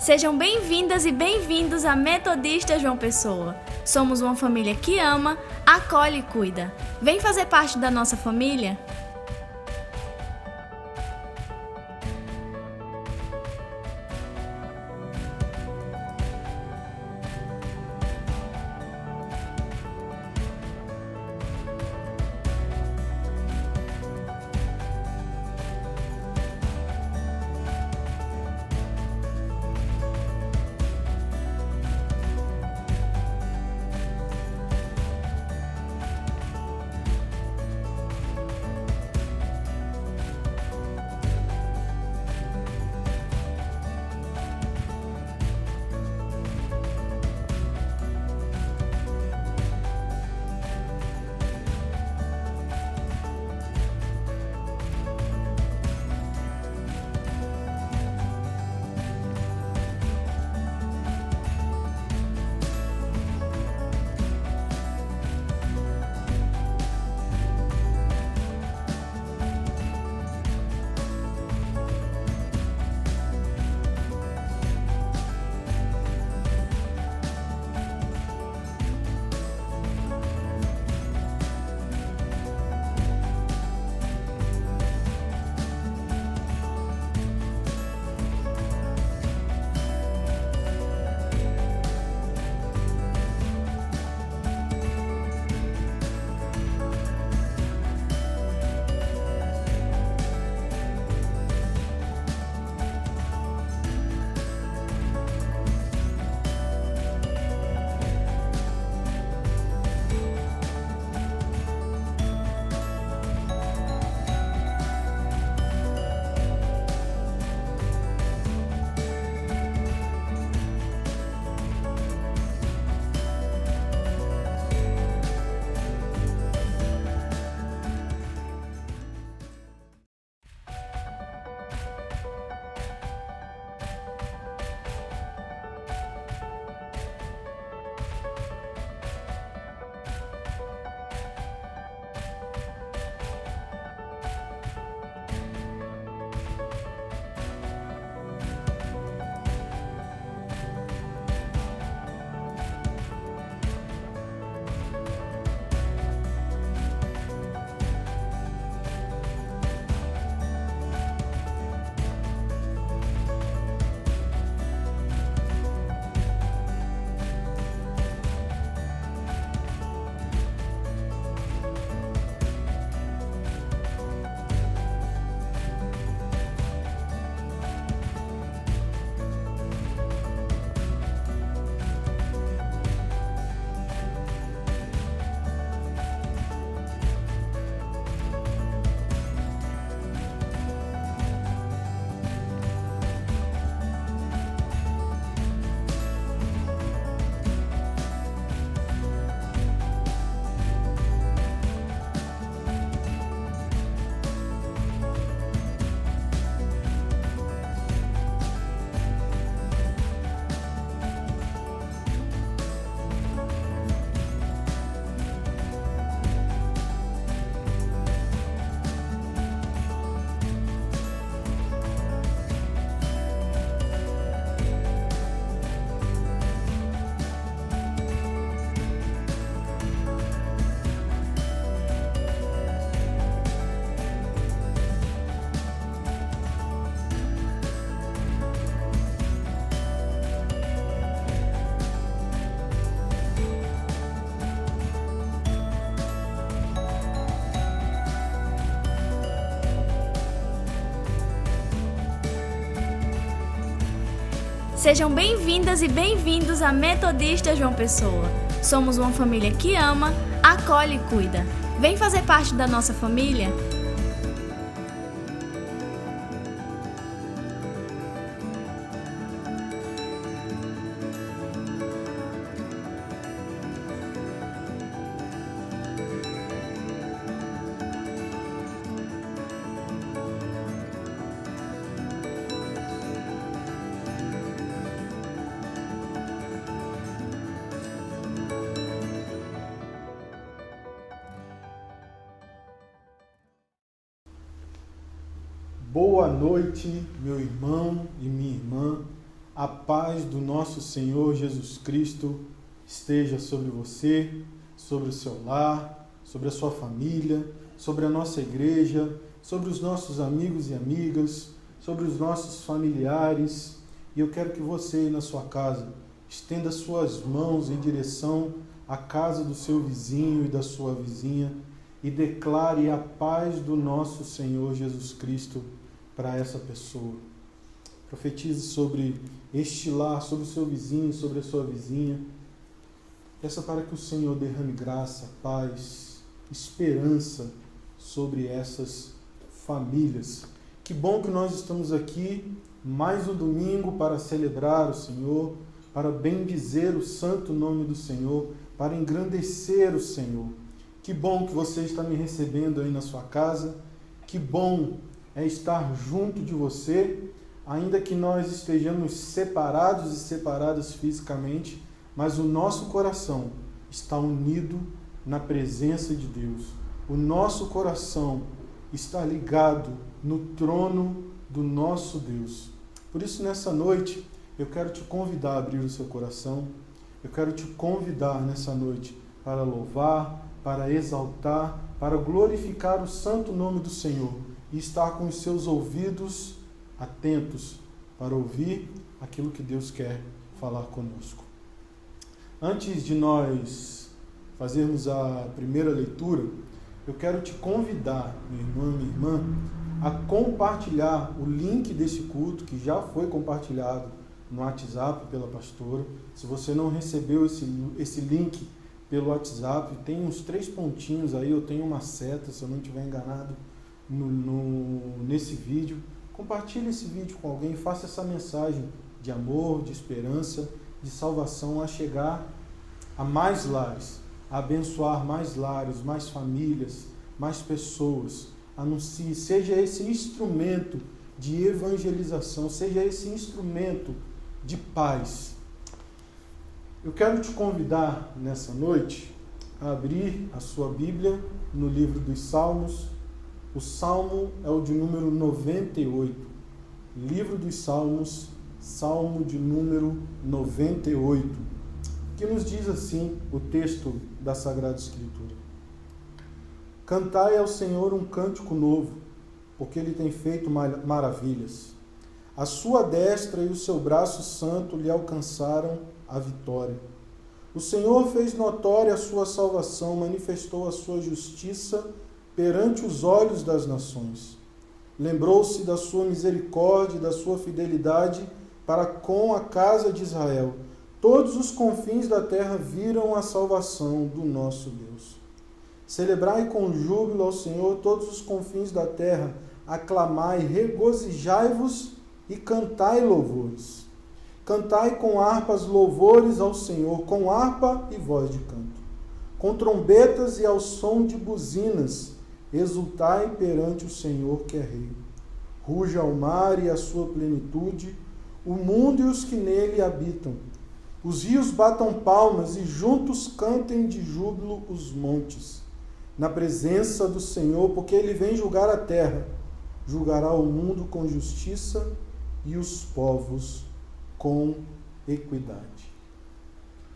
Sejam bem-vindas e bem-vindos à Metodista João Pessoa. Somos uma família que ama, acolhe e cuida. Vem fazer parte da nossa família? Sejam bem-vindas e bem-vindos à Metodista João Pessoa. Somos uma família que ama, acolhe e cuida. Vem fazer parte da nossa família? Boa noite, meu irmão e minha irmã. A paz do nosso Senhor Jesus Cristo esteja sobre você, sobre o seu lar, sobre a sua família, sobre a nossa igreja, sobre os nossos amigos e amigas, sobre os nossos familiares. E eu quero que você aí na sua casa estenda suas mãos em direção à casa do seu vizinho e da sua vizinha e declare a paz do nosso Senhor Jesus Cristo para essa pessoa. Profetize sobre este lar, sobre o seu vizinho, sobre a sua vizinha. Peça para que o Senhor derrame graça, paz, esperança sobre essas famílias. Que bom que nós estamos aqui mais um domingo para celebrar o Senhor, para bendizer o santo nome do Senhor, para engrandecer o Senhor. Que bom que você está me recebendo aí na sua casa. Que bom é estar junto de você, ainda que nós estejamos separados e separadas fisicamente, mas o nosso coração está unido na presença de Deus. O nosso coração está ligado no trono do nosso Deus. Por isso, nessa noite, eu quero te convidar a abrir o seu coração. Eu quero te convidar nessa noite para louvar, para exaltar, para glorificar o santo nome do Senhor e estar com os seus ouvidos atentos para ouvir aquilo que Deus quer falar conosco. Antes de nós fazermos a primeira leitura, eu quero te convidar, meu irmão, minha irmã, a compartilhar o link desse culto que já foi compartilhado no WhatsApp pela pastora. Se você não recebeu esse link pelo WhatsApp, tem uns 3 pontinhos aí, eu tenho uma seta, se eu não estiver enganado, nesse vídeo. Compartilhe esse vídeo com alguém, faça essa mensagem de amor, de esperança, de salvação a chegar a mais lares, a abençoar mais lares, mais famílias, mais pessoas. Anuncie, seja esse instrumento de evangelização, seja esse instrumento de paz. Eu quero te convidar nessa noite a abrir a sua Bíblia no livro dos Salmos. O Salmo é o de número 98. Livro dos Salmos, Salmo de número 98, que nos diz assim o texto da Sagrada Escritura: Cantai ao Senhor um cântico novo, porque Ele tem feito maravilhas. A sua destra e o seu braço santo lhe alcançaram a vitória. O Senhor fez notória a sua salvação, manifestou a sua justiça perante os olhos das nações. Lembrou-se da sua misericórdia e da sua fidelidade para com a casa de Israel. Todos os confins da terra viram a salvação do nosso Deus. Celebrai com júbilo ao Senhor todos os confins da terra, aclamai, regozijai-vos e cantai louvores. Cantai com harpas louvores ao Senhor, com harpa e voz de canto, com trombetas e ao som de buzinas, exultai perante o Senhor que é Rei. Ruja o mar e a sua plenitude, o mundo e os que nele habitam. Os rios batam palmas e juntos cantem de júbilo os montes, na presença do Senhor, porque Ele vem julgar a terra, julgará o mundo com justiça e os povos com equidade.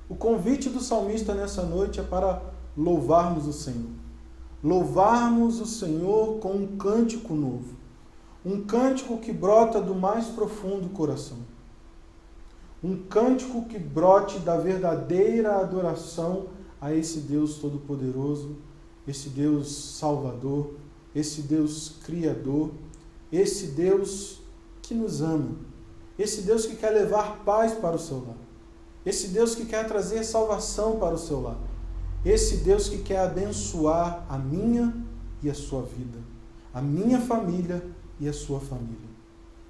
O convite do salmista nessa noite é para louvarmos o Senhor. Louvarmos o Senhor com um cântico novo. Um cântico que brota do mais profundo coração. Um cântico que brote da verdadeira adoração a esse Deus Todo-Poderoso, esse Deus Salvador, esse Deus Criador, esse Deus que nos ama, esse Deus que quer levar paz para o seu lar, esse Deus que quer trazer salvação para o seu lar, esse Deus que quer abençoar a minha e a sua vida, a minha família e a sua família.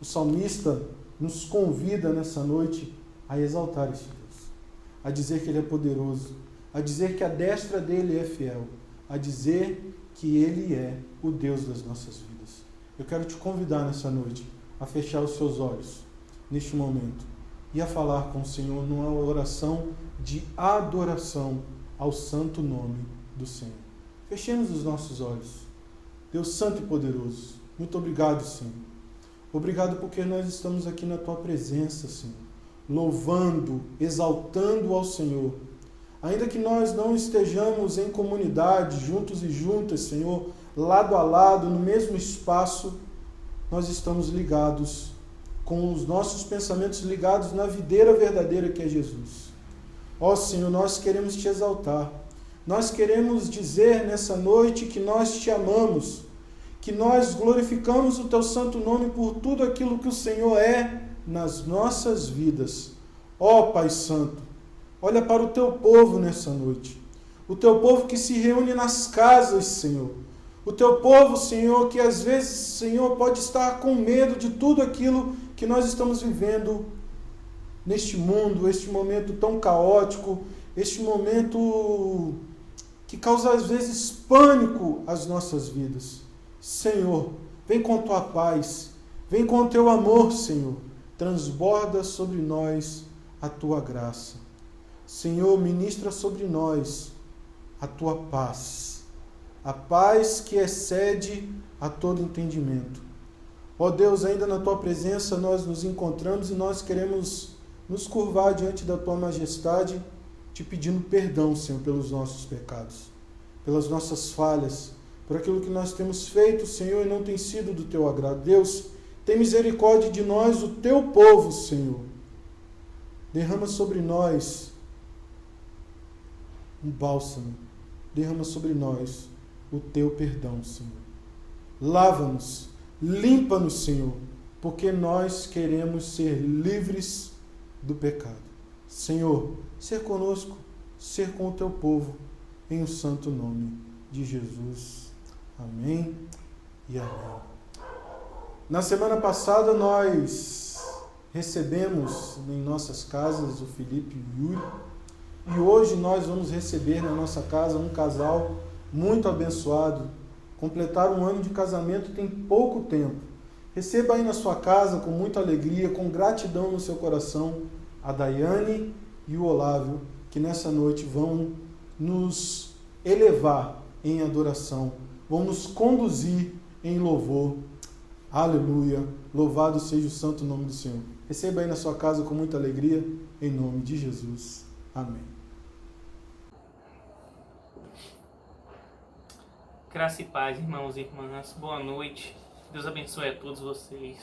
O salmista nos convida nessa noite a exaltar esse Deus, a dizer que Ele é poderoso, a dizer que a destra dEle é fiel, a dizer que Ele é o Deus das nossas vidas. Eu quero te convidar nessa noite a fechar os seus olhos neste momento e a falar com o Senhor numa oração de adoração ao santo nome do Senhor. Fechemos os nossos olhos. Deus Santo e Poderoso, muito obrigado, Senhor. Obrigado porque nós estamos aqui na Tua presença, Senhor. louvando, exaltando ao Senhor. Ainda que nós não estejamos em comunidade, juntos e juntas, Senhor, lado a lado, no mesmo espaço, nós estamos ligados, com os nossos pensamentos ligados na videira verdadeira que é Jesus. Ó Senhor, nós queremos te exaltar. Nós queremos dizer nessa noite que nós te amamos, que nós glorificamos o teu santo nome por tudo aquilo que o Senhor é nas nossas vidas. Ó Pai Santo, olha para o teu povo nessa noite. O teu povo que se reúne nas casas, Senhor. O teu povo, Senhor, que às vezes, Senhor, pode estar com medo de tudo aquilo que nós estamos vivendo neste mundo, este momento tão caótico, este momento que causa às vezes pânico às nossas vidas. Senhor, vem com tua paz, vem com o teu amor, Senhor, transborda sobre nós a tua graça. Senhor, ministra sobre nós a tua paz, a paz que excede a todo entendimento. Ó Deus, ainda na tua presença nós nos encontramos e nós queremos nos curvar diante da tua majestade, te pedindo perdão, Senhor, pelos nossos pecados, pelas nossas falhas, por aquilo que nós temos feito, Senhor, e não tem sido do teu agrado. Deus, tem misericórdia de nós, o teu povo, Senhor. Derrama sobre nós um bálsamo, derrama sobre nós o teu perdão, Senhor. Lava-nos, limpa-nos, Senhor, porque nós queremos ser livres do pecado. Senhor, ser conosco, ser com o teu povo, em o santo nome de Jesus. Amém e amém. Na semana passada nós recebemos em nossas casas o Felipe e o Yuri, e hoje nós vamos receber na nossa casa um casal muito abençoado. Completaram um ano de casamento tem pouco tempo. Receba aí na sua casa com muita alegria, com gratidão no seu coração, a Daiane e o Olávio, que nessa noite vão nos elevar em adoração, vão nos conduzir em louvor. Aleluia! Louvado seja o santo nome do Senhor. Receba aí na sua casa com muita alegria, em nome de Jesus. Amém. Graça e paz, irmãos e irmãs. Boa noite. Deus abençoe a todos vocês.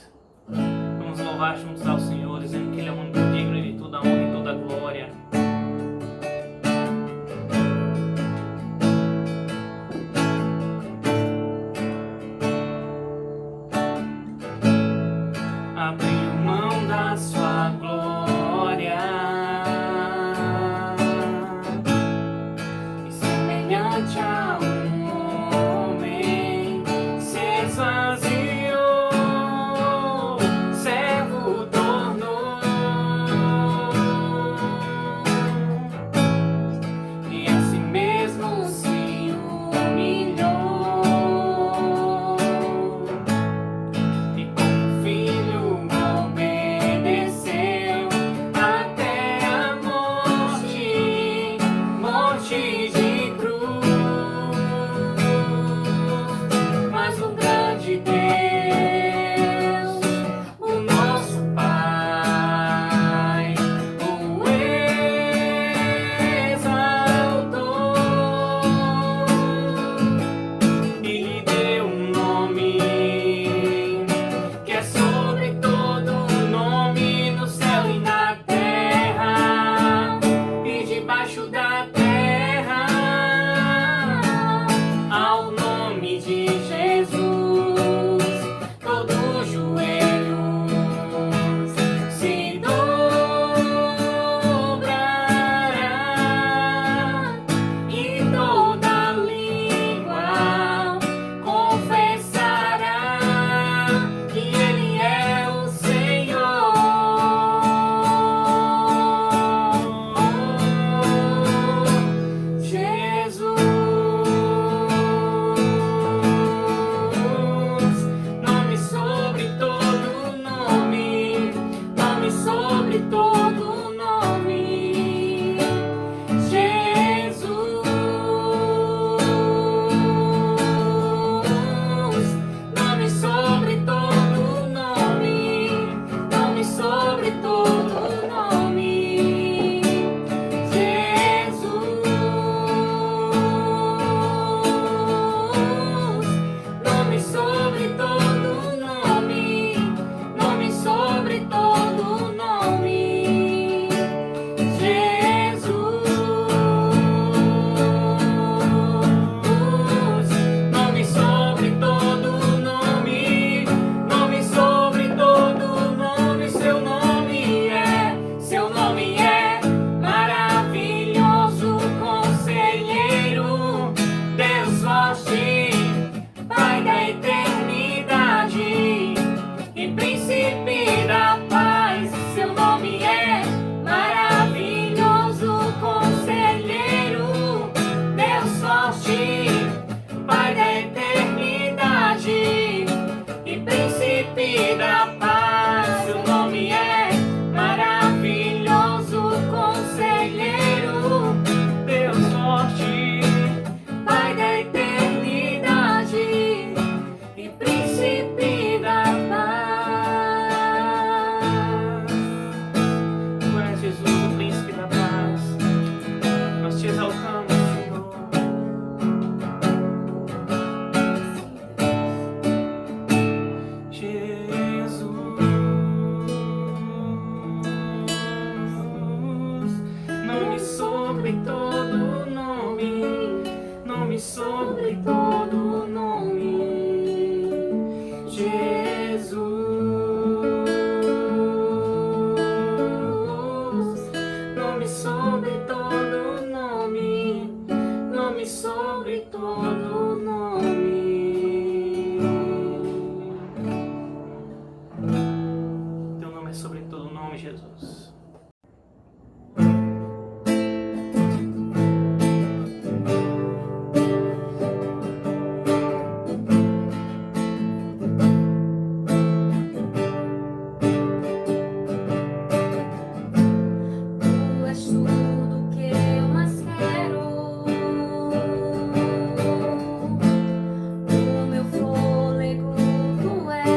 Vamos louvar juntos ao Senhor, dizendo que Ele é o único digno de toda honra e toda glória. Abriu mão da sua glória e semelhante a um homem se esvaziou, servo tornou, e a si mesmo se humilhou, e como filho obedeceu. príncipe da paz. Seu nome é maravilhoso, conselheiro, Deus forte, Pai da eternidade e príncipe da paz. Seu nome é maravilhoso, conselheiro, Deus forte, Pai da eternidade e príncipe da paz. Tu és Jesus, o príncipe da paz. Nós te exaltamos, Senhor. Jesus, nome sobre todo nome, nome sobre todo nome. Jesus, nome sobre todo nome, nome sobre todo nome. Teu nome é sobre todo nome, Jesus. Tu és tudo que eu mais quero. O meu fôlego tu és.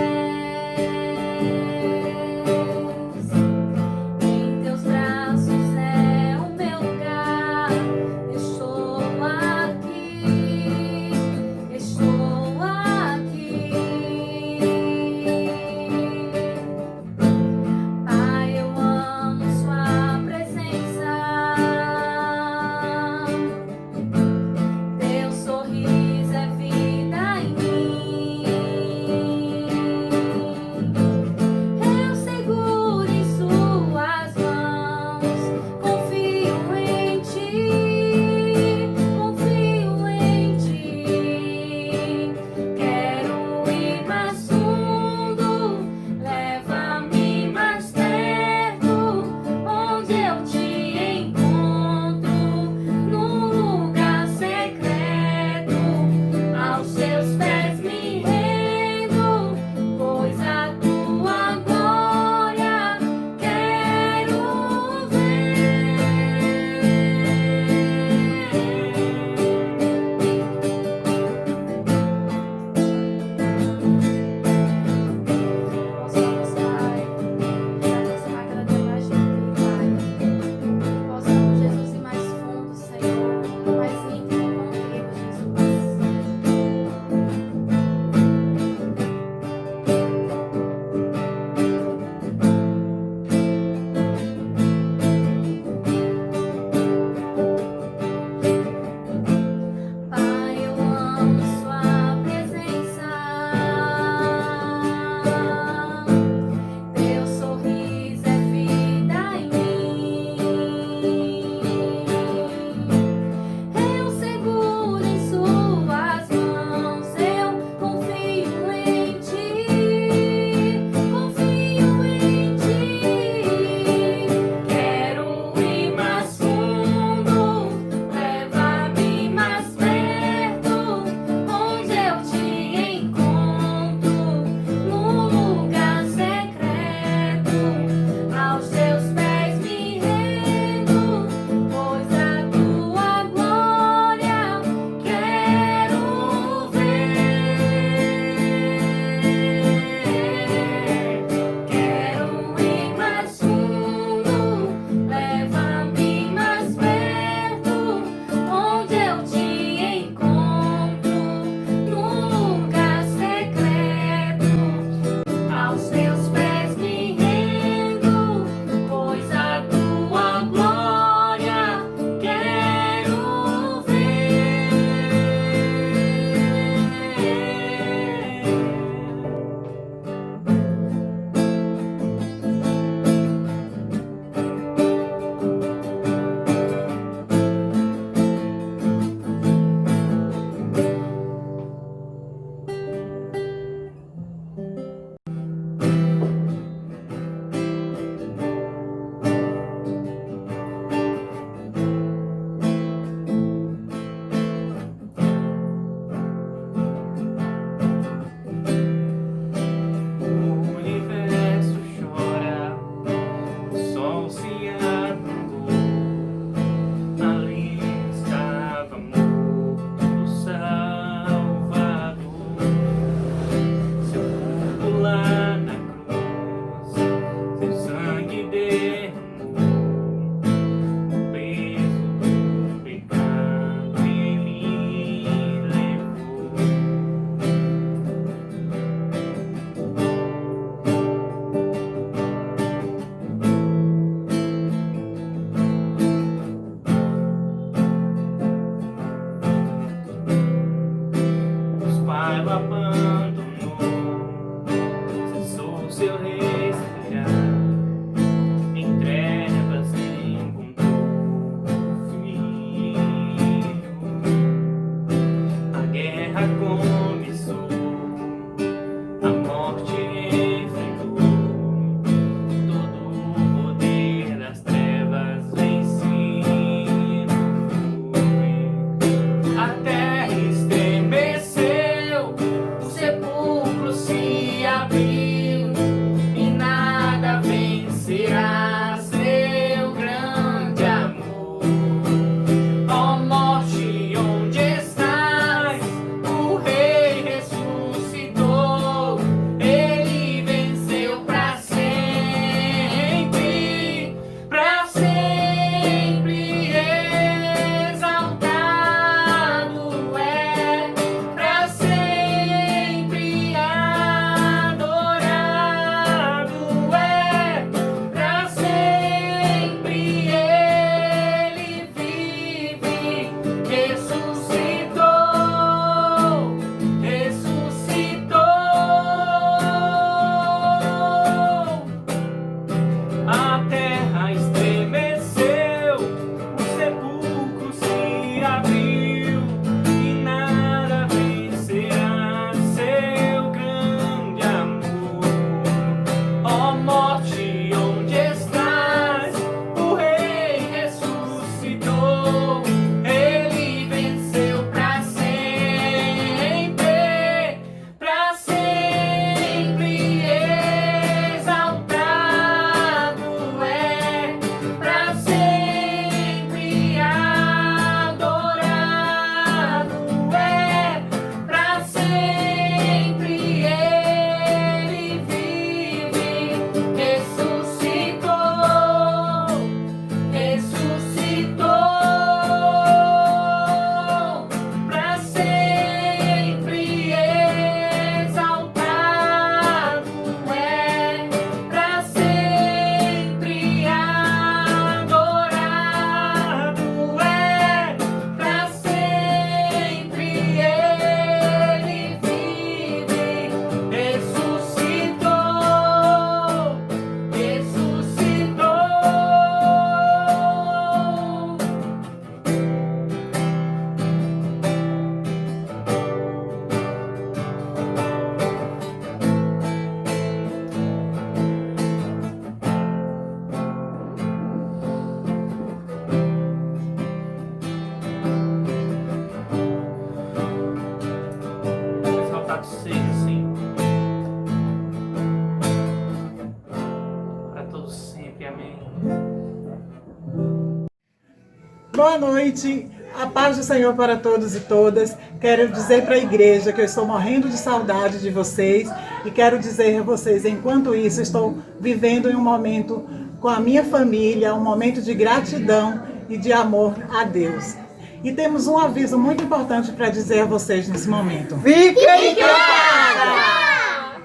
boa noite. A paz do Senhor para todos e todas. Quero dizer para a igreja que eu estou morrendo de saudade de vocês e quero dizer a vocês, enquanto isso, estou vivendo em um momento com a minha família, um momento de gratidão e de amor a Deus. E temos um aviso muito importante para dizer a vocês nesse momento. Fiquem em casa!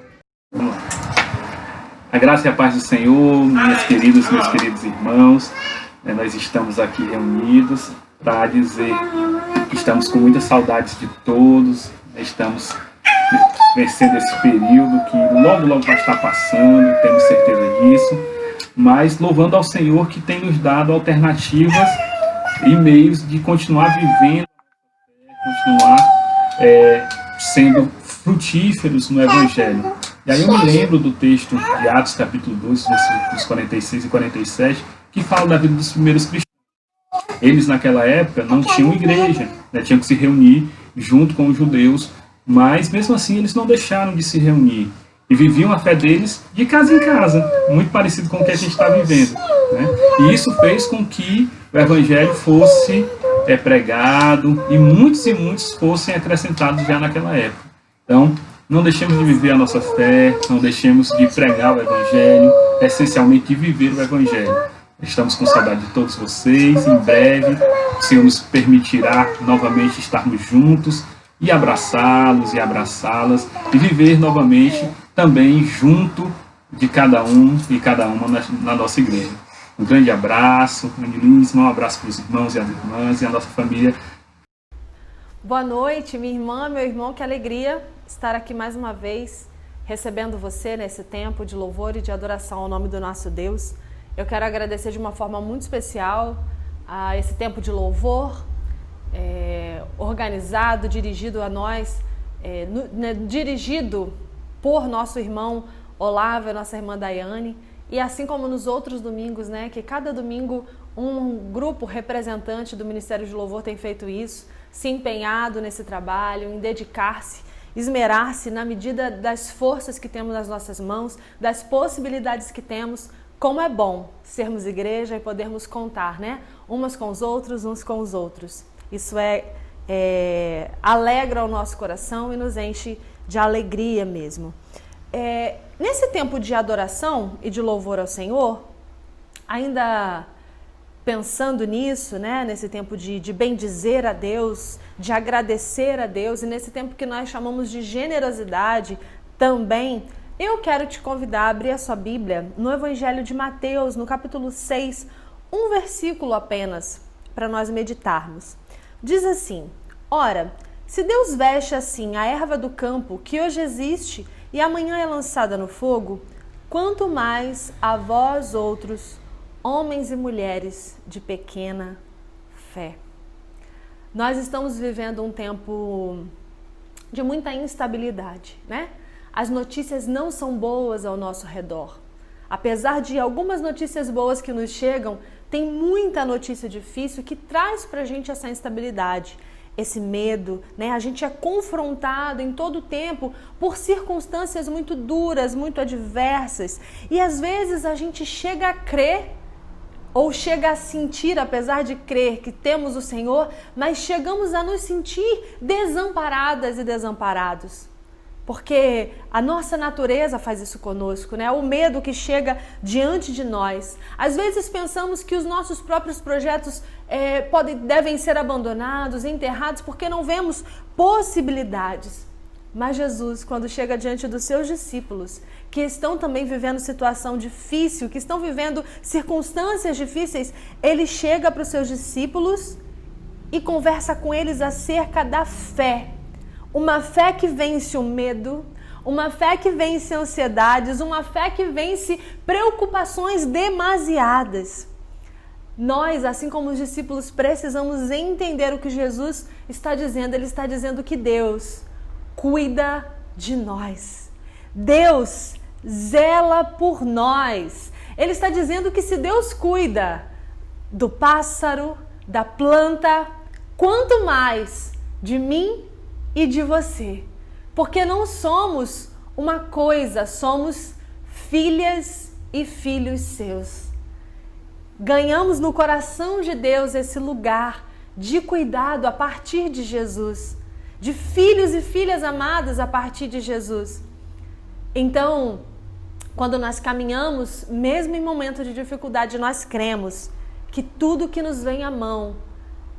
Vamos lá. A graça e a paz do Senhor, minhas queridas, meus queridos irmãos, nós estamos aqui reunidos para dizer que estamos com muitas saudades de todos, estamos vencendo esse período que logo vai estar passando, temos certeza disso, mas louvando ao Senhor que tem nos dado alternativas e meios de continuar vivendo, continuar sendo frutíferos no Evangelho. E aí eu me lembro do texto de Atos capítulo 2, versículos 46 e 47, que fala da vida dos primeiros cristãos. Eles naquela época não tinham igreja, tinham que se reunir junto com os judeus, mas mesmo assim eles não deixaram de se reunir e viviam a fé deles de casa em casa, muito parecido com o que a gente está vivendo, né? E isso fez com que o Evangelho fosse pregado e muitos fossem acrescentados já naquela época. Então, não deixemos de viver a nossa fé, não deixemos de pregar o Evangelho, essencialmente de viver o Evangelho. Estamos com saudade de todos vocês. Em breve, o Senhor nos permitirá novamente estarmos juntos e abraçá-los e abraçá-las e viver novamente também junto de cada um e cada uma na nossa igreja. Um grande abraço, um abraço para os irmãos e as irmãs e a nossa família. Boa noite, minha irmã, meu irmão, que alegria estar aqui mais uma vez recebendo você nesse tempo de louvor e de adoração ao nome do nosso Deus. Eu quero agradecer de uma forma muito especial a esse tempo de louvor, organizado, dirigido a nós, dirigido por nosso irmão Olavo e nossa irmã Daiane, e assim como nos outros domingos, né, que cada domingo um grupo representante do Ministério de Louvor tem feito isso, se empenhado nesse trabalho, em dedicar-se, esmerar-se na medida das forças que temos nas nossas mãos, das possibilidades que temos. Como é bom sermos igreja e podermos contar, né? Umas com os outros, uns com os outros. Isso alegra o nosso coração e nos enche de alegria mesmo. Nesse tempo de adoração e de louvor ao Senhor, ainda pensando nisso, né? Nesse tempo de bendizer a Deus, de agradecer a Deus, e nesse tempo que nós chamamos de generosidade também, eu quero te convidar a abrir a sua Bíblia no Evangelho de Mateus, no capítulo 6, um versículo apenas, para nós meditarmos. Diz assim: ora, se Deus veste assim a erva do campo, que hoje existe e amanhã é lançada no fogo, quanto mais a vós outros, homens e mulheres de pequena fé. Nós estamos vivendo um tempo de muita instabilidade, né? As notícias não são boas ao nosso redor. Apesar de algumas notícias boas que nos chegam, tem muita notícia difícil que traz para a gente essa instabilidade, esse medo, né? A gente é confrontado em todo o tempo por circunstâncias muito duras, muito adversas. E às vezes a gente chega a crer ou chega a sentir, apesar de crer que temos o Senhor, mas chegamos a nos sentir desamparadas e desamparados. Porque a nossa natureza faz isso conosco, né? O medo que chega diante de nós. Às vezes pensamos que os nossos próprios projetos devem ser abandonados, enterrados, porque não vemos possibilidades. Mas Jesus, quando chega diante dos seus discípulos, que estão também vivendo situação difícil, que estão vivendo circunstâncias difíceis, ele chega para os seus discípulos e conversa com eles acerca da fé. Uma fé que vence o medo, uma fé que vence ansiedades, uma fé que vence preocupações demasiadas. Nós, assim como os discípulos, precisamos entender o que Jesus está dizendo. Ele está dizendo que Deus cuida de nós. Deus zela por nós. Ele está dizendo que se Deus cuida do pássaro, da planta, quanto mais de mim e de você, porque não somos uma coisa, somos filhas e filhos seus. ganhamos no coração de Deus esse lugar de cuidado a partir de Jesus, de filhos e filhas amadas a partir de Jesus. Então, quando nós caminhamos, mesmo em momentos de dificuldade, nós cremos que tudo que nos vem à mão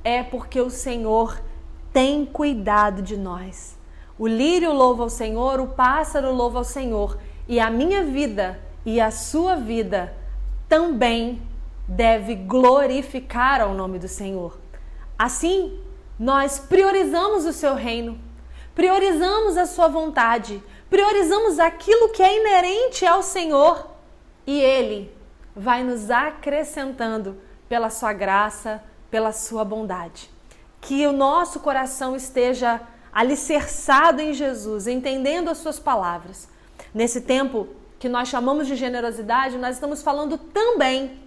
é porque o Senhor tem cuidado de nós. O lírio louva ao Senhor, o pássaro louva ao Senhor, e a minha vida e a sua vida também deve glorificar ao nome do Senhor. Assim, nós priorizamos o seu reino, priorizamos a sua vontade, priorizamos aquilo que é inerente ao Senhor, e Ele vai nos acrescentando pela sua graça, pela sua bondade. Que o nosso coração esteja alicerçado em Jesus, entendendo as suas palavras. Nesse tempo que nós chamamos de generosidade, nós estamos falando também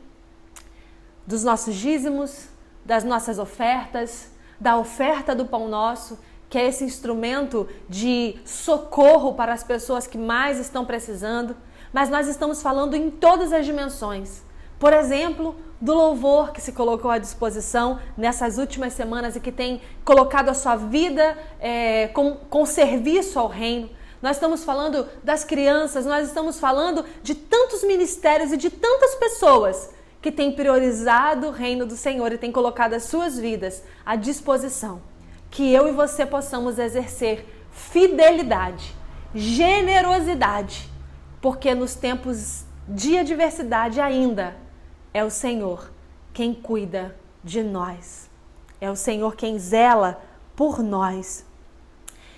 dos nossos dízimos, das nossas ofertas, da oferta do pão nosso, que é esse instrumento de socorro para as pessoas que mais estão precisando. Mas nós estamos falando em todas as dimensões. Por exemplo, do louvor que se colocou à disposição nessas últimas semanas e que tem colocado a sua vida com serviço ao reino. Nós estamos falando das crianças, nós estamos falando de tantos ministérios e de tantas pessoas que têm priorizado o reino do Senhor e têm colocado as suas vidas à disposição. Que eu e você possamos exercer fidelidade, generosidade, porque nos tempos de adversidade ainda é o Senhor quem cuida de nós. É o Senhor quem zela por nós.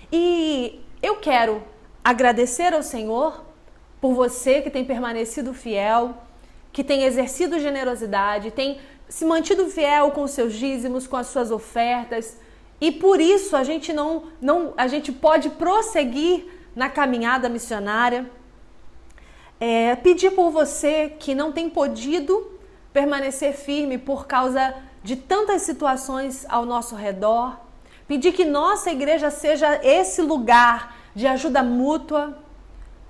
E eu quero agradecer ao Senhor por você que tem permanecido fiel, que tem exercido generosidade, tem se mantido fiel com os seus dízimos, com as suas ofertas. E por isso a gente a gente pode prosseguir na caminhada missionária. Pedir por você que não tem podido permanecer firme por causa de tantas situações ao nosso redor. Pedir que nossa igreja seja esse lugar de ajuda mútua,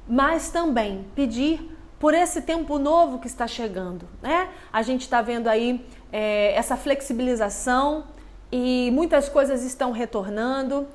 mas também pedir por esse tempo novo que está chegando, né? A gente está vendo aí essa flexibilização e muitas coisas estão retornando.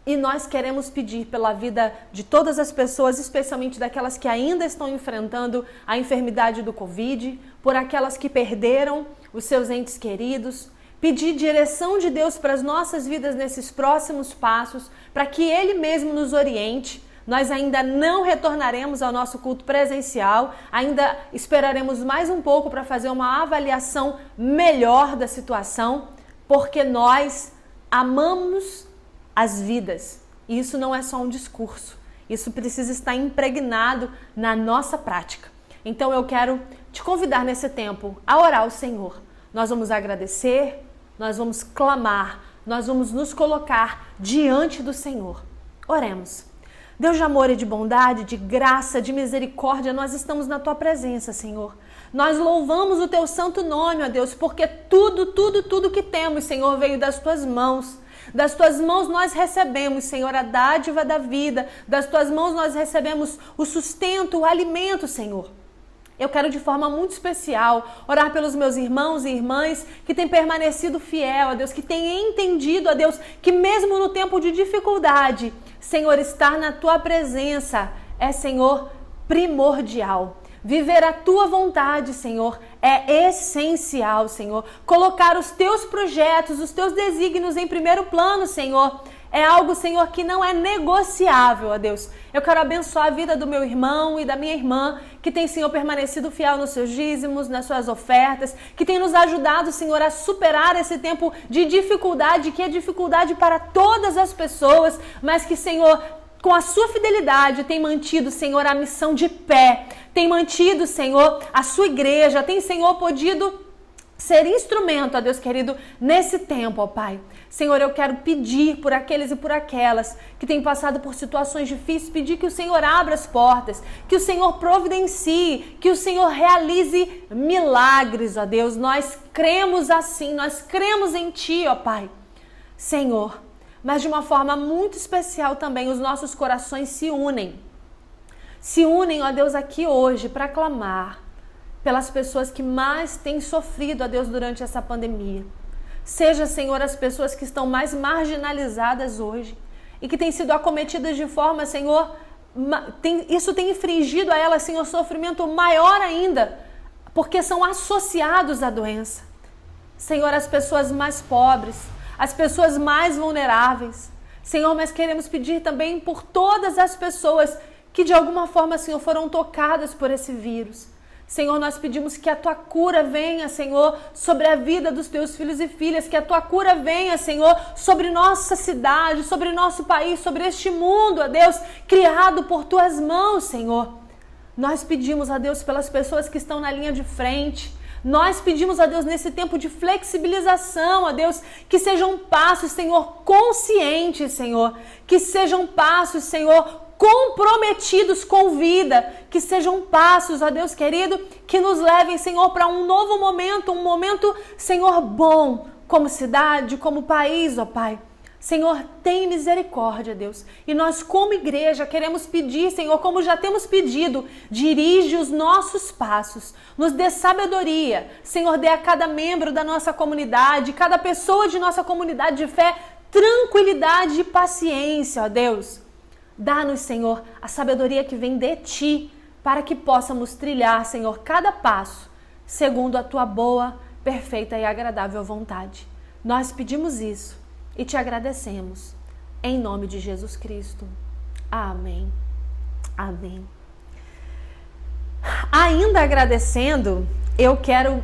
E nós queremos pedir pela vida de todas as pessoas, especialmente daquelas que ainda estão enfrentando a enfermidade do Covid, por aquelas que perderam os seus entes queridos, pedir direção de Deus para as nossas vidas nesses próximos passos, para que Ele mesmo nos oriente. Nós ainda não retornaremos ao nosso culto presencial, ainda esperaremos mais um pouco para fazer uma avaliação melhor da situação, porque nós amamos as vidas. E isso não é só um discurso. Isso precisa estar impregnado na nossa prática. Então eu quero te convidar nesse tempo a orar ao Senhor. Nós vamos agradecer, nós vamos clamar, nós vamos nos colocar diante do Senhor. Oremos. Deus de amor e de bondade, de graça, de misericórdia, nós estamos na Tua presença, Senhor. Nós louvamos o Teu santo nome, ó Deus, porque tudo que temos, Senhor, veio das Tuas mãos. Das Tuas mãos nós recebemos, Senhor, a dádiva da vida. Das Tuas mãos nós recebemos o sustento, o alimento, Senhor. Eu quero de forma muito especial orar pelos meus irmãos e irmãs que têm permanecido fiel, ó Deus, que têm entendido, ó Deus, que mesmo no tempo de dificuldade, Senhor, estar na Tua presença é, Senhor, primordial. Viver a Tua vontade, Senhor, é essencial, Senhor. Colocar os Teus projetos, os Teus desígnios em primeiro plano, Senhor, é algo, Senhor, que não é negociável, ó Deus. Eu quero abençoar a vida do meu irmão e da minha irmã, que tem, Senhor, permanecido fiel nos seus dízimos, nas suas ofertas, que tem nos ajudado, Senhor, a superar esse tempo de dificuldade, que é dificuldade para todas as pessoas, mas que, Senhor, com a sua fidelidade, tem mantido, Senhor, a missão de pé, tem mantido, Senhor, a sua igreja, tem, Senhor, podido ser instrumento, ó Deus querido, nesse tempo, ó Pai. Senhor, eu quero pedir por aqueles e por aquelas que têm passado por situações difíceis, pedir que o Senhor abra as portas, que o Senhor providencie, que o Senhor realize milagres, ó Deus. Nós cremos assim, nós cremos em Ti, ó Pai. Senhor, mas de uma forma muito especial também, os nossos corações se unem. Se unem, ó Deus, aqui hoje para clamar pelas pessoas que mais têm sofrido, ó Deus, durante essa pandemia. Seja, Senhor, as pessoas que estão mais marginalizadas hoje e que têm sido acometidas de forma, Senhor, isso tem infligido a elas, Senhor, sofrimento maior ainda, porque são associados à doença. Senhor, as pessoas mais pobres, as pessoas mais vulneráveis. Senhor, mas queremos pedir também por todas as pessoas que de alguma forma, Senhor, foram tocadas por esse vírus. Senhor, nós pedimos que a Tua cura venha, Senhor, sobre a vida dos Teus filhos e filhas, que a Tua cura venha, Senhor, sobre nossa cidade, sobre nosso país, sobre este mundo, ó Deus, criado por Tuas mãos, Senhor. Nós pedimos, ó Deus, pelas pessoas que estão na linha de frente. Nós pedimos, ó Deus, nesse tempo de flexibilização, ó Deus, que sejam passos, Senhor, conscientes, Senhor, que sejam passos, Senhor, comprometidos com vida, que sejam passos, ó Deus querido, que nos levem, Senhor, para um novo momento, um momento, Senhor, bom, como cidade, como país, ó Pai. Senhor, tem misericórdia, Deus. E nós, como igreja, queremos pedir, Senhor, como já temos pedido, dirige os nossos passos, nos dê sabedoria. Senhor, dê a cada membro da nossa comunidade, cada pessoa de nossa comunidade de fé, tranquilidade e paciência, ó Deus. Dá-nos, Senhor, a sabedoria que vem de Ti, para que possamos trilhar, Senhor, cada passo, segundo a Tua boa, perfeita e agradável vontade. Nós pedimos isso e Te agradecemos, em nome de Jesus Cristo. Amém. Amém. Ainda agradecendo, eu quero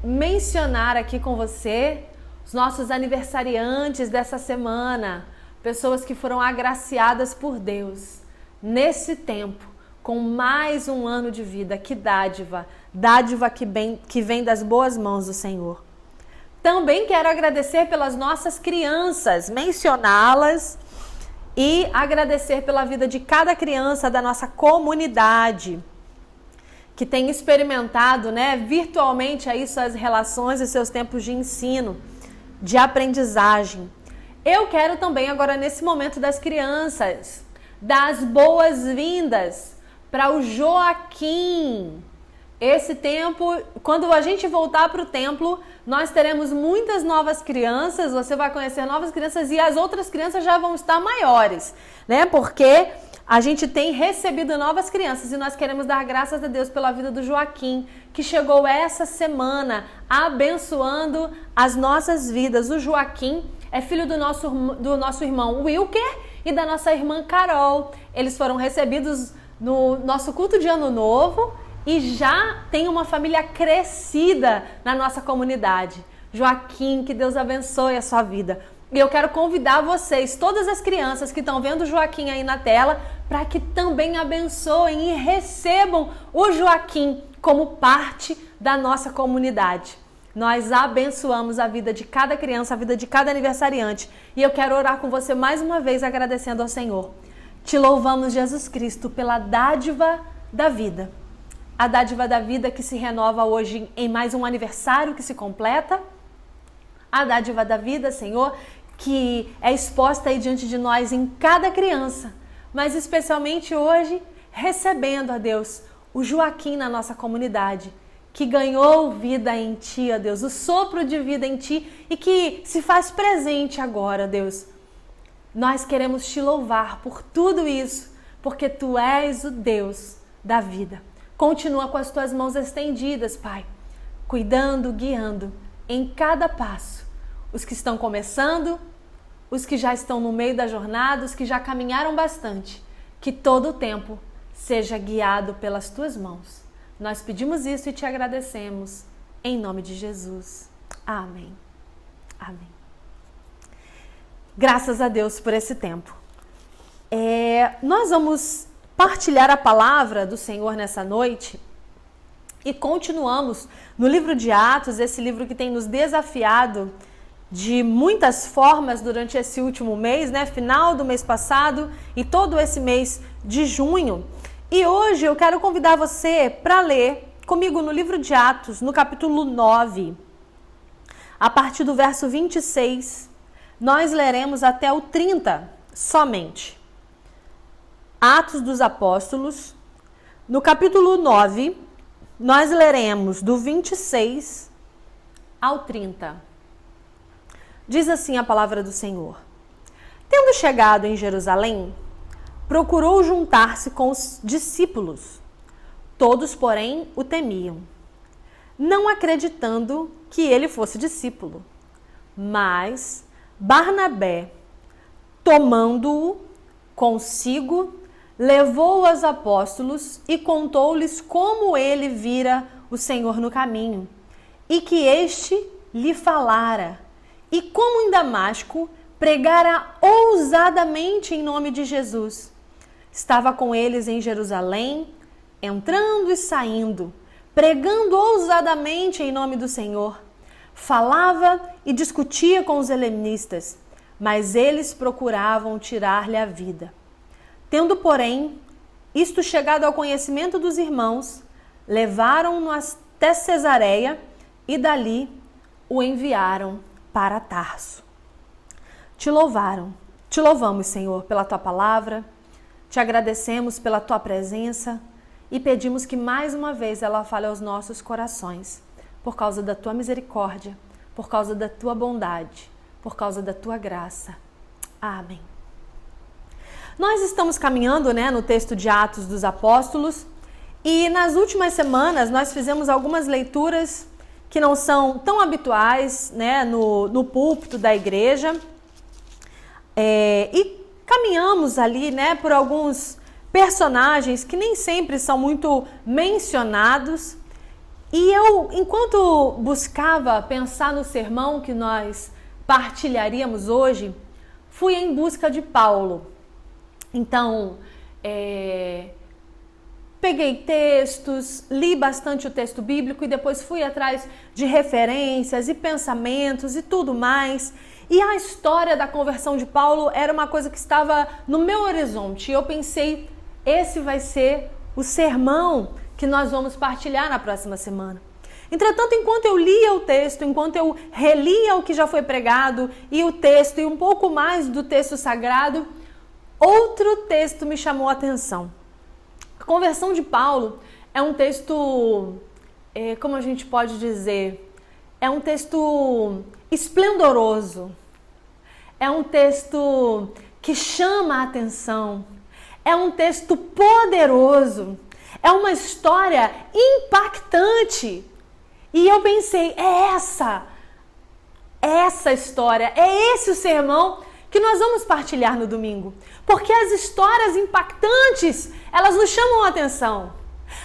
mencionar aqui com você os nossos aniversariantes dessa semana, pessoas que foram agraciadas por Deus nesse tempo, com mais um ano de vida. Que dádiva, dádiva que vem das boas mãos do Senhor. Também quero agradecer pelas nossas crianças, mencioná-las e agradecer pela vida de cada criança da nossa comunidade, que tem experimentado, virtualmente aí suas relações e seus tempos de ensino, de aprendizagem. Eu quero também agora, nesse momento das crianças, dar as boas-vindas para o Joaquim. Esse tempo, quando a gente voltar para o templo, nós teremos muitas novas crianças, você vai conhecer novas crianças e as outras crianças já vão estar maiores, Porque a gente tem recebido novas crianças e nós queremos dar graças a Deus pela vida do Joaquim, que chegou essa semana abençoando as nossas vidas. O Joaquim é filho do nosso irmão Wilker e da nossa irmã Carol. Eles foram recebidos no nosso culto de Ano Novo e já tem uma família crescida na nossa comunidade. Joaquim, que Deus abençoe a sua vida. E eu quero convidar vocês, todas as crianças que estão vendo o Joaquim aí na tela, para que também abençoem e recebam o Joaquim como parte da nossa comunidade. Nós abençoamos a vida de cada criança, a vida de cada aniversariante. E eu quero orar com você mais uma vez, agradecendo ao Senhor. Te louvamos, Jesus Cristo, pela dádiva da vida. A dádiva da vida que se renova hoje em mais um aniversário que se completa. A dádiva da vida, Senhor, que é exposta aí diante de nós em cada criança. Mas especialmente hoje, recebendo, ó Deus, o Joaquim na nossa comunidade, que ganhou vida em Ti, ó Deus, o sopro de vida em Ti e que se faz presente agora, ó Deus. Nós queremos Te louvar por tudo isso, porque Tu és o Deus da vida. Continua com as Tuas mãos estendidas, Pai, cuidando, guiando em cada passo. Os que estão começando, os que já estão no meio da jornada, os que já caminharam bastante, que todo o tempo seja guiado pelas Tuas mãos. Nós pedimos isso e Te agradecemos, em nome de Jesus. Amém. Amém. Graças a Deus por esse tempo. Nós vamos partilhar a palavra do Senhor nessa noite e continuamos no livro de Atos, esse livro que tem nos desafiado de muitas formas durante esse último mês, final do mês passado e todo esse mês de junho. E hoje eu quero convidar você para ler comigo no livro de Atos, no capítulo 9, a partir do verso 26, nós leremos até o 30 somente. Atos dos Apóstolos, no capítulo 9, nós leremos do 26 ao 30. Diz assim a palavra do Senhor. Tendo chegado em Jerusalém, procurou juntar-se com os discípulos. Todos, porém, o temiam, não acreditando que ele fosse discípulo. Mas Barnabé, tomando-o consigo, levou-o aos apóstolos e contou-lhes como ele vira o Senhor no caminho, e que este lhe falara, e como em Damasco pregara ousadamente em nome de Jesus. Estava com eles em Jerusalém, entrando e saindo, pregando ousadamente em nome do Senhor. Falava e discutia com os helenistas, mas eles procuravam tirar-lhe a vida. Tendo, porém, isto chegado ao conhecimento dos irmãos, levaram-no até Cesareia e dali o enviaram para Tarso. Te louvamos, Senhor, pela tua palavra, te agradecemos pela tua presença e pedimos que mais uma vez ela fale aos nossos corações, por causa da tua misericórdia, por causa da tua bondade, por causa da tua graça. Amém. Nós estamos caminhando, no texto de Atos dos Apóstolos e nas últimas semanas nós fizemos algumas leituras que não são tão habituais, no púlpito da igreja. E caminhamos ali, por alguns personagens que nem sempre são muito mencionados. E eu, enquanto buscava pensar no sermão que nós partilharíamos hoje, fui em busca de Paulo. Então, peguei textos, li bastante o texto bíblico e depois fui atrás de referências e pensamentos e tudo mais. E a história da conversão de Paulo era uma coisa que estava no meu horizonte. E eu pensei, esse vai ser o sermão que nós vamos partilhar na próxima semana. Entretanto, enquanto eu lia o texto, enquanto eu relia o que já foi pregado e o texto e um pouco mais do texto sagrado, outro texto me chamou a atenção. A conversão de Paulo é um texto, como a gente pode dizer, é um texto esplendoroso, é um texto que chama a atenção, é um texto poderoso, é uma história impactante. E eu pensei, é essa história, é esse o sermão que nós vamos partilhar no domingo. Porque as histórias impactantes, elas nos chamam a atenção.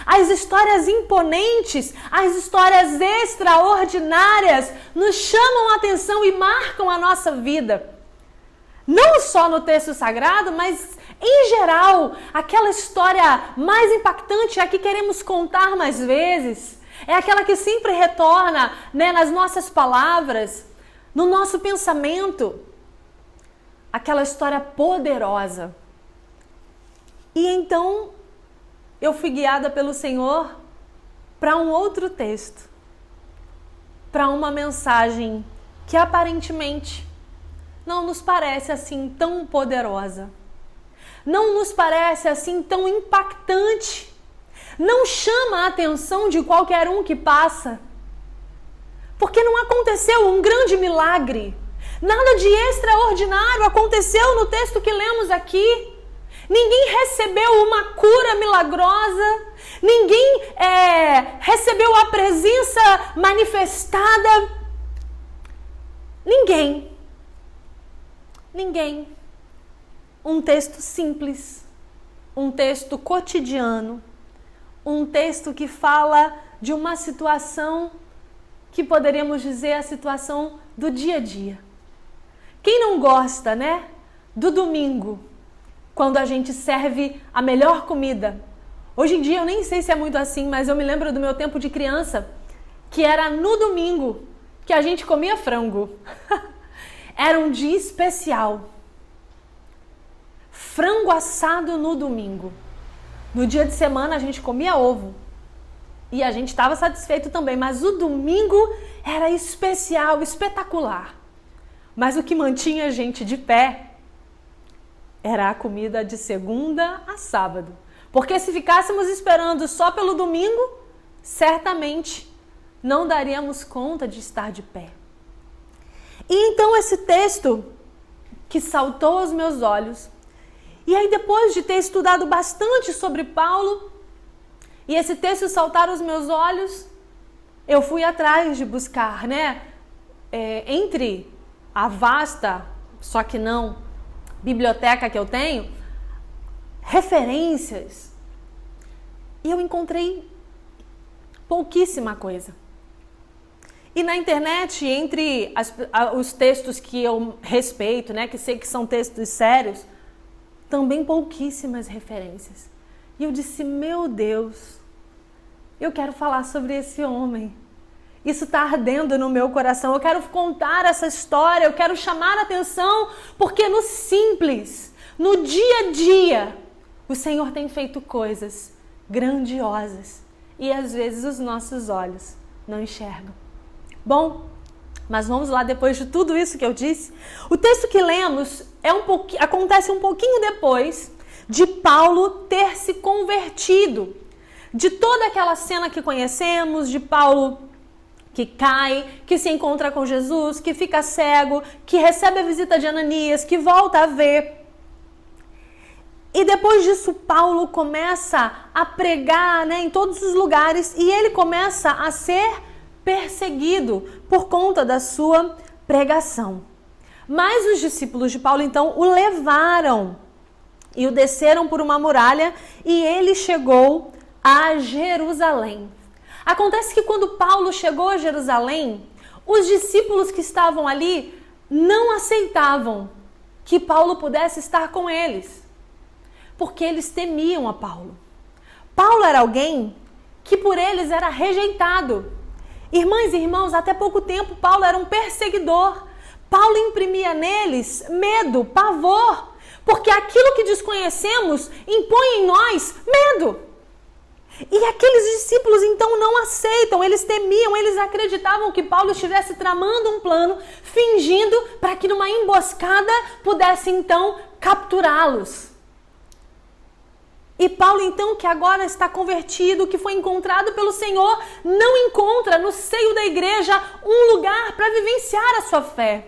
As histórias imponentes, as histórias extraordinárias nos chamam a atenção e marcam a nossa vida. Não só no texto sagrado, mas em geral, aquela história mais impactante, a que queremos contar mais vezes, é aquela que sempre retorna, nas nossas palavras, no nosso pensamento. Aquela história poderosa. E então eu fui guiada pelo Senhor para um outro texto, para uma mensagem que aparentemente não nos parece assim tão poderosa, não nos parece assim tão impactante, não chama a atenção de qualquer um que passa, porque não aconteceu um grande milagre, nada de extraordinário aconteceu no texto que lemos aqui. Ninguém recebeu uma cura milagrosa, ninguém recebeu a presença manifestada. Ninguém. Um texto simples, um texto cotidiano, um texto que fala de uma situação que poderíamos dizer a situação do dia a dia. Quem não gosta, do domingo, quando a gente serve a melhor comida? Hoje em dia eu nem sei se é muito assim, mas eu me lembro do meu tempo de criança, que era no domingo que a gente comia frango. Era um dia especial. Frango assado no domingo. No dia de semana a gente comia ovo. E a gente estava satisfeito também, mas o domingo era especial, espetacular. Mas o que mantinha a gente de pé era a comida de segunda a sábado. Porque se ficássemos esperando só pelo domingo, certamente não daríamos conta de estar de pé. E então esse texto que saltou aos meus olhos, e aí depois de ter estudado bastante sobre Paulo, e esse texto saltar aos meus olhos, eu fui atrás de buscar, entre a vasta, só que não, biblioteca que eu tenho, referências. E eu encontrei pouquíssima coisa. E na internet, entre os textos que eu respeito, que sei que são textos sérios, também pouquíssimas referências. E eu disse, meu Deus, eu quero falar sobre esse homem. Isso está ardendo no meu coração. Eu quero contar essa história, eu quero chamar a atenção, porque no simples, no dia a dia, o Senhor tem feito coisas grandiosas. E às vezes os nossos olhos não enxergam. Bom, mas vamos lá, depois de tudo isso que eu disse. O texto que lemos acontece um pouquinho depois de Paulo ter se convertido. De toda aquela cena que conhecemos, de Paulo que cai, que se encontra com Jesus, que fica cego, que recebe a visita de Ananias, que volta a ver. E depois disso, Paulo começa a pregar, em todos os lugares, e ele começa a ser perseguido por conta da sua pregação. Mas os discípulos de Paulo, então, o levaram e o desceram por uma muralha, e ele chegou a Jerusalém. Acontece que quando Paulo chegou a Jerusalém, os discípulos que estavam ali não aceitavam que Paulo pudesse estar com eles, porque eles temiam a Paulo. Paulo era alguém que por eles era rejeitado. Irmãs e irmãos, até pouco tempo Paulo era um perseguidor. Paulo imprimia neles medo, pavor, porque aquilo que desconhecemos impõe em nós medo. E aqueles discípulos então não aceitam, eles temiam, eles acreditavam que Paulo estivesse tramando um plano, fingindo para que numa emboscada pudesse então capturá-los. E Paulo então, que agora está convertido, que foi encontrado pelo Senhor, não encontra no seio da igreja um lugar para vivenciar a sua fé.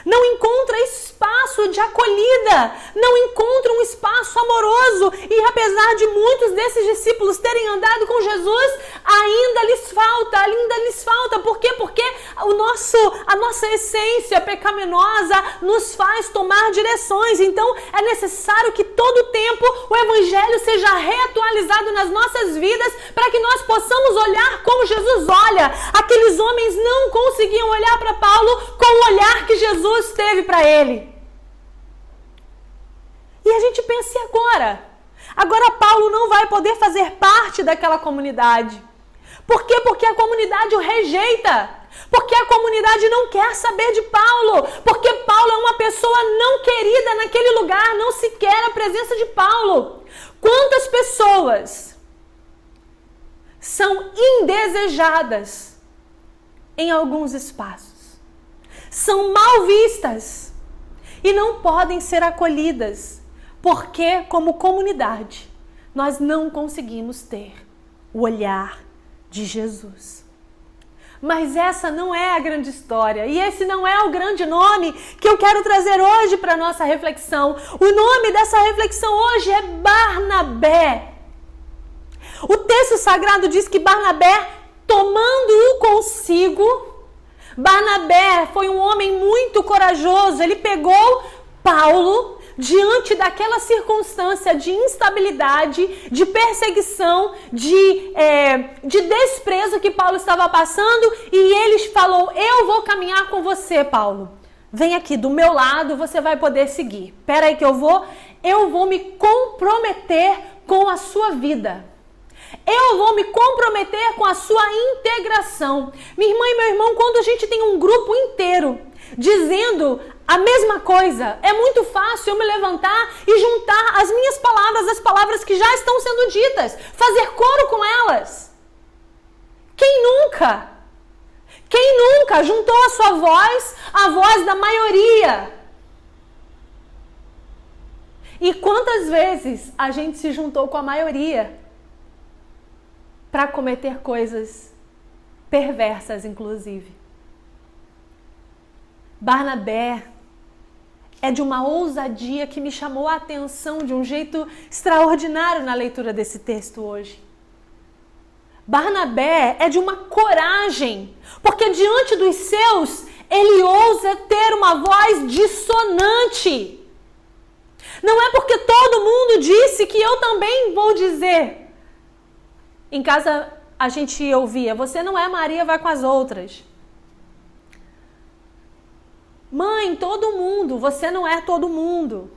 Não encontra espaço de acolhida, não encontra um espaço amoroso. E apesar de muitos desses discípulos terem andado com Jesus, ainda lhes falta. Por quê? Porque a nossa essência pecaminosa nos faz tomar direções. Então é necessário que todo o tempo o Evangelho seja reatualizado nas nossas vidas, para que nós possamos olhar como Jesus olha. Aqueles homens não conseguiam olhar para Paulo com o olhar que Jesus teve para ele. E a gente pensa, e agora? Agora Paulo não vai poder fazer parte daquela comunidade. Por quê? Porque a comunidade o rejeita. Porque a comunidade não quer saber de Paulo. Porque Paulo é uma pessoa não querida naquele lugar, não se quer a presença de Paulo. Quantas pessoas são indesejadas em alguns espaços? São mal vistas e não podem ser acolhidas, porque como comunidade nós não conseguimos ter o olhar de Jesus. Mas essa não é a grande história, e esse não é o grande nome que eu quero trazer hoje para a nossa reflexão. O nome dessa reflexão hoje é Barnabé. O texto sagrado diz que Barnabé, tomando-o consigo, Barnabé foi um homem muito corajoso. Ele pegou Paulo diante daquela circunstância de instabilidade, de perseguição, de desprezo que Paulo estava passando, e ele falou: eu vou caminhar com você, Paulo. Vem aqui do meu lado, você vai poder seguir. Espera aí que eu vou me comprometer com a sua vida. Eu vou me comprometer com a sua integração. Minha irmã e meu irmão, quando a gente tem um grupo inteiro dizendo a mesma coisa, é muito fácil eu me levantar e juntar as minhas palavras, as palavras que já estão sendo ditas, fazer coro com elas. Quem nunca juntou a sua voz à voz da maioria? E quantas vezes a gente se juntou com a maioria para cometer coisas perversas, inclusive. Barnabé é de uma ousadia que me chamou a atenção de um jeito extraordinário na leitura desse texto hoje. Barnabé é de uma coragem, porque diante dos seus, ele ousa ter uma voz dissonante. Não é porque todo mundo disse que eu também vou dizer. Em casa a gente ouvia, você não é Maria, vai com as outras. Mãe, todo mundo, você não é todo mundo.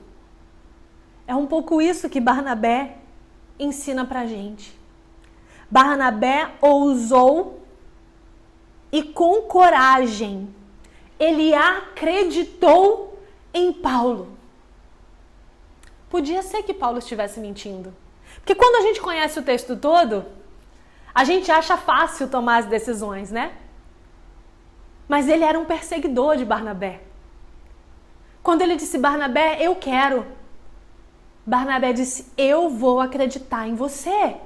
É um pouco isso que Barnabé ensina pra gente. Barnabé ousou e com coragem ele acreditou em Paulo. Podia ser que Paulo estivesse mentindo. Porque quando a gente conhece o texto todo, a gente acha fácil tomar as decisões, né? Mas ele era um perseguidor de Barnabé. Quando ele disse, Barnabé, eu quero. Barnabé disse, eu vou acreditar em você.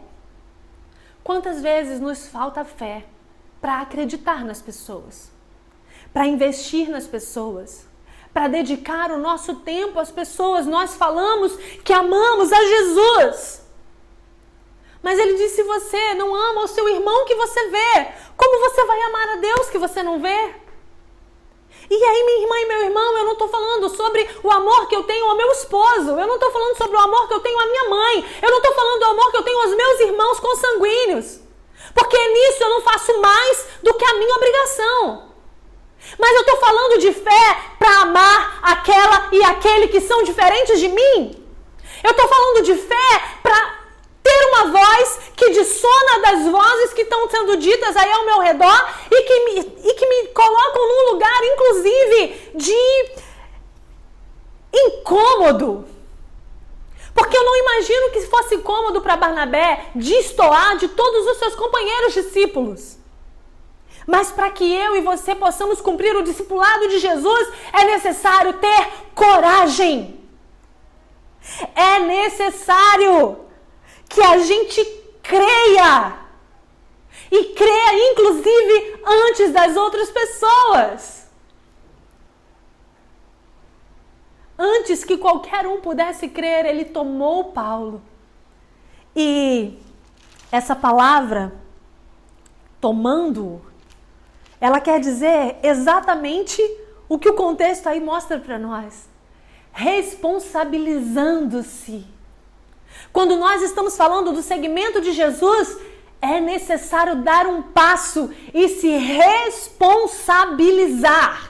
Quantas vezes nos falta fé para acreditar nas pessoas? Para investir nas pessoas? Para dedicar o nosso tempo às pessoas? Nós falamos que amamos a Jesus. Mas ele disse, se você não ama o seu irmão que você vê, como você vai amar a Deus que você não vê? E aí, minha irmã e meu irmão, eu não estou falando sobre o amor que eu tenho ao meu esposo. Eu não estou falando sobre o amor que eu tenho à minha mãe. Eu não estou falando do amor que eu tenho aos meus irmãos consanguíneos. Porque nisso eu não faço mais do que a minha obrigação. Mas eu estou falando de fé para amar aquela e aquele que são diferentes de mim. Eu estou falando de fé para ter uma voz que dissona das vozes que estão sendo ditas aí ao meu redor e que me colocam num lugar, inclusive, de incômodo. Porque eu não imagino que fosse cômodo para Barnabé destoar de todos os seus companheiros discípulos. Mas para que eu e você possamos cumprir o discipulado de Jesus, é necessário ter coragem. É necessário que a gente creia. E creia, inclusive, antes das outras pessoas. Antes que qualquer um pudesse crer, ele tomou Paulo. E essa palavra, tomando, ela quer dizer exatamente o que o contexto aí mostra para nós. Responsabilizando-se. Quando nós estamos falando do segmento de Jesus, é necessário dar um passo e se responsabilizar.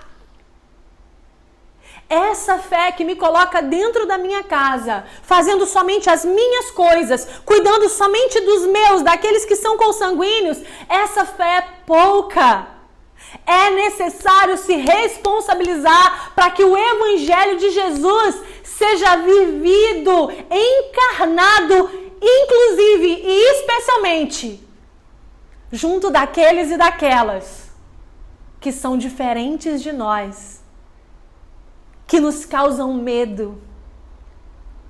Essa fé que me coloca dentro da minha casa, fazendo somente as minhas coisas, cuidando somente dos meus, daqueles que são consanguíneos, essa fé é pouca. É necessário se responsabilizar para que o Evangelho de Jesus seja vivido, encarnado, inclusive e especialmente junto daqueles e daquelas que são diferentes de nós, que nos causam medo,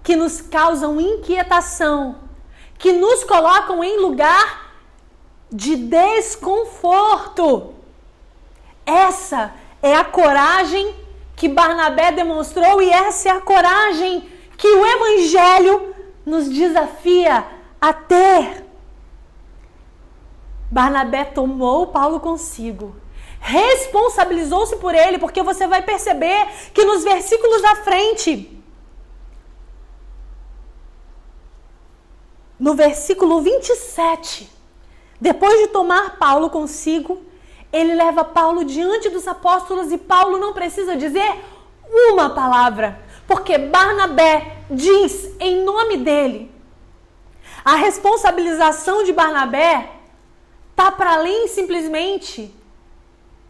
que nos causam inquietação, que nos colocam em lugar de desconforto. Essa é a coragem que Barnabé demonstrou e essa é a coragem que o Evangelho nos desafia a ter. Barnabé tomou Paulo consigo, responsabilizou-se por ele, porque você vai perceber que nos versículos da frente, no versículo 27, depois de tomar Paulo consigo, ele leva Paulo diante dos apóstolos e Paulo não precisa dizer uma palavra, porque Barnabé diz em nome dele. A responsabilização de Barnabé está para além simplesmente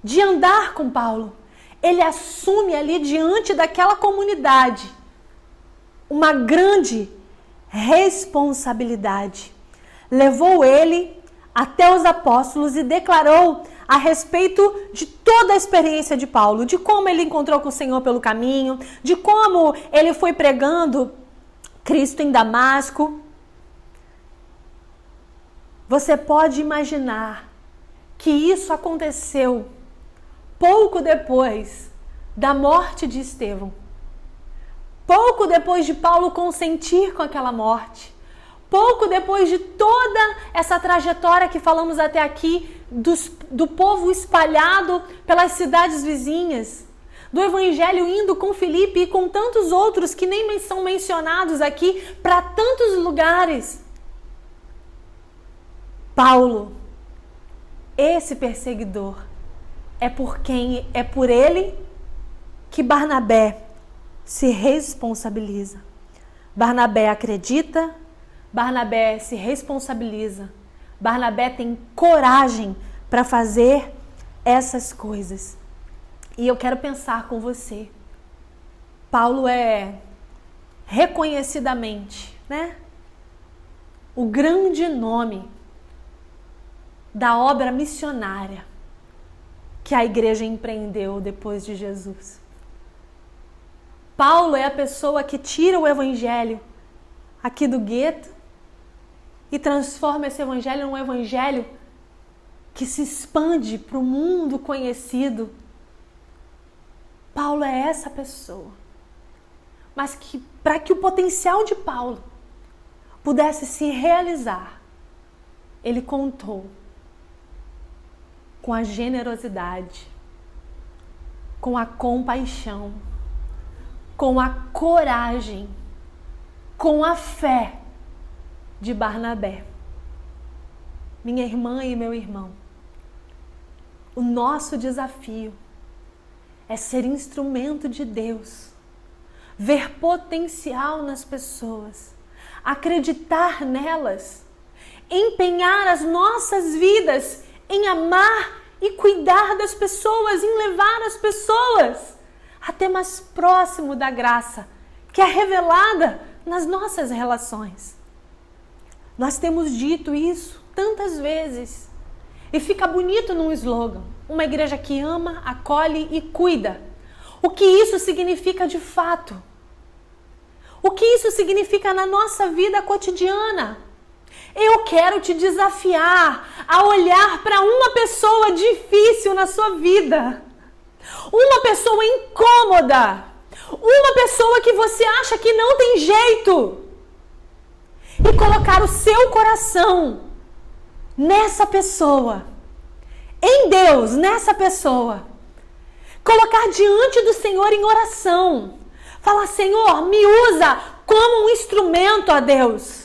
de andar com Paulo. Ele assume ali diante daquela comunidade uma grande responsabilidade. Levou ele até os apóstolos e declarou a respeito de toda a experiência de Paulo, de como ele encontrou com o Senhor pelo caminho, de como ele foi pregando Cristo em Damasco. Você pode imaginar que isso aconteceu pouco depois da morte de Estevão. Pouco depois de Paulo consentir com aquela morte. Pouco depois de toda essa trajetória que falamos até aqui, do povo espalhado pelas cidades vizinhas, do evangelho indo com Filipe e com tantos outros que nem são mencionados aqui, para tantos lugares. Paulo, esse perseguidor, é por ele que Barnabé se responsabiliza. Barnabé acredita, Barnabé se responsabiliza, Barnabé tem coragem para fazer essas coisas. E eu quero pensar com você. Paulo é reconhecidamente, o grande nome da obra missionária que a igreja empreendeu depois de Jesus. Paulo é a pessoa que tira o evangelho aqui do gueto e transforma esse evangelho num evangelho que se expande para o mundo conhecido. Paulo é essa pessoa. Mas que para que o potencial de Paulo pudesse se realizar, ele contou com a generosidade, com a compaixão, com a coragem, com a fé de Barnabé. Minha irmã e meu irmão, o nosso desafio é ser instrumento de Deus, ver potencial nas pessoas, acreditar nelas, empenhar as nossas vidas em amar e cuidar das pessoas, em levar as pessoas até mais próximo da graça que é revelada nas nossas relações. Nós temos dito isso tantas vezes e fica bonito num slogan: uma igreja que ama, acolhe e cuida. O que isso significa de fato? O que isso significa na nossa vida cotidiana? Eu quero te desafiar a olhar para uma pessoa difícil na sua vida, uma pessoa incômoda, uma pessoa que você acha que não tem jeito, e colocar o seu coração nessa pessoa, em Deus, nessa pessoa, colocar diante do Senhor em oração, falar: Senhor, me usa como um instrumento a Deus.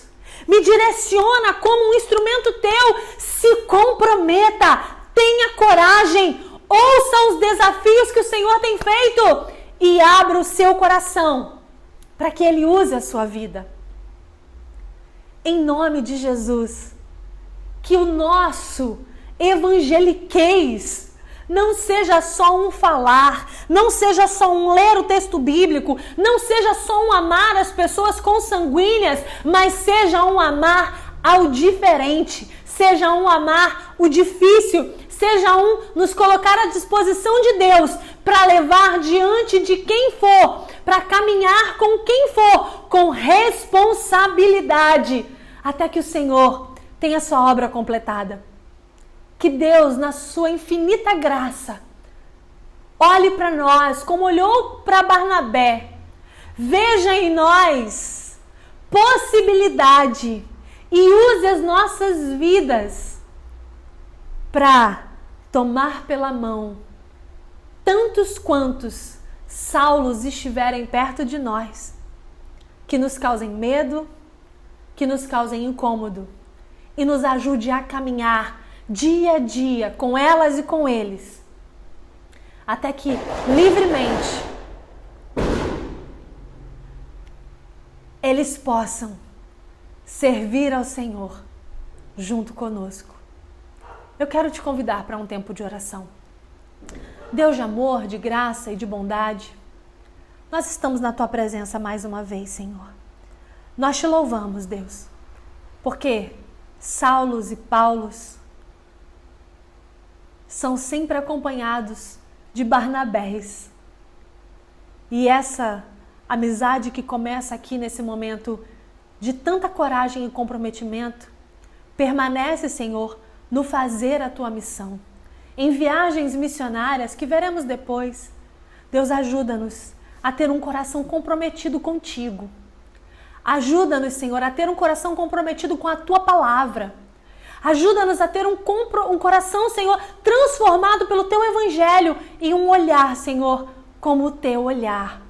Me direciona como um instrumento teu. Se comprometa, tenha coragem, ouça os desafios que o Senhor tem feito e abra o seu coração para que Ele use a sua vida. Em nome de Jesus, que o nosso evangeliquez não seja só um falar, não seja só um ler o texto bíblico, não seja só um amar as pessoas consanguíneas, mas seja um amar ao diferente, seja um amar o difícil, seja um nos colocar à disposição de Deus para levar diante de quem for, para caminhar com quem for, com responsabilidade, até que o Senhor tenha sua obra completada. Que Deus, na sua infinita graça, olhe para nós como olhou para Barnabé, veja em nós possibilidade e use as nossas vidas para tomar pela mão tantos quantos Saulos estiverem perto de nós, que nos causem medo, que nos causem incômodo e nos ajude a caminhar dia a dia com elas e com eles, até que livremente eles possam servir ao Senhor junto conosco. Eu quero te convidar para um tempo de oração. Deus de amor, de graça e de bondade, nós estamos na Tua presença mais uma vez, Senhor. Nós te louvamos, Deus, porque Saulos e Paulos são sempre acompanhados de Barnabés. E essa amizade que começa aqui nesse momento de tanta coragem e comprometimento Permanece, Senhor, no fazer a tua missão. Em viagens missionárias que veremos depois. Deus, ajuda-nos a ter um coração comprometido contigo. Ajuda-nos, Senhor, a ter um coração comprometido com a tua palavra. Ajuda-nos a ter um coração, Senhor, transformado pelo teu evangelho e um olhar, Senhor, como o teu olhar.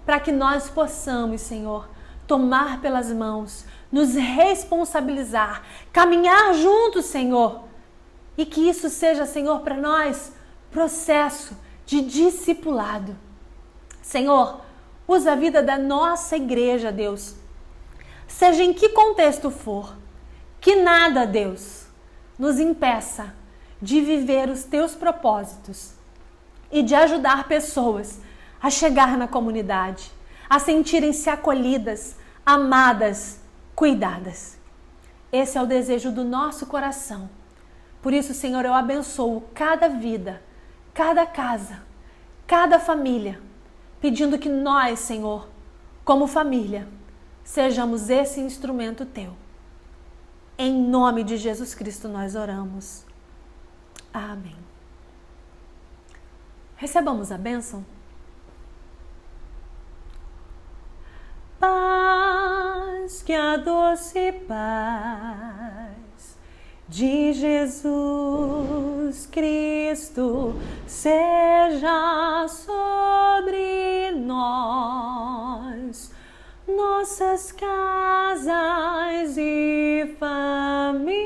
Para que nós possamos, Senhor, tomar pelas mãos, nos responsabilizar, caminhar juntos, Senhor. E que isso seja, Senhor, para nós, processo de discipulado. Senhor, usa a vida da nossa igreja, Deus. Seja em que contexto for, que nada, Deus, nos impeça de viver os teus propósitos e de ajudar pessoas a chegar na comunidade, a sentirem-se acolhidas, amadas, cuidadas. Esse é o desejo do nosso coração. Por isso, Senhor, eu abençoo cada vida, cada casa, cada família, pedindo que nós, Senhor, como família, sejamos esse instrumento teu. Em nome de Jesus Cristo nós oramos. Amém. Recebamos a bênção. Paz, que a doce paz de Jesus Cristo seja sobre nós, nossas casas e famílias,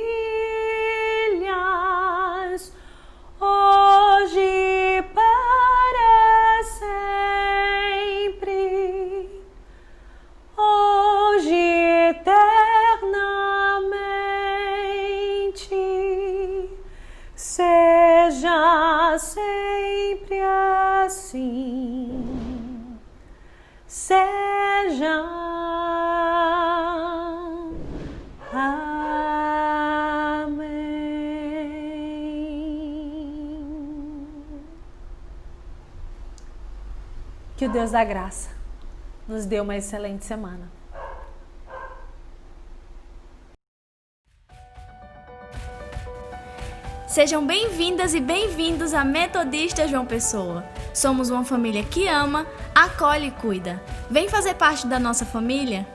hoje e para sempre, hoje eternamente, seja sempre assim, seja. Que o Deus da graça nos dê uma excelente semana. Sejam bem-vindas e bem-vindos à Metodista João Pessoa. Somos uma família que ama, acolhe e cuida. Vem fazer parte da nossa família?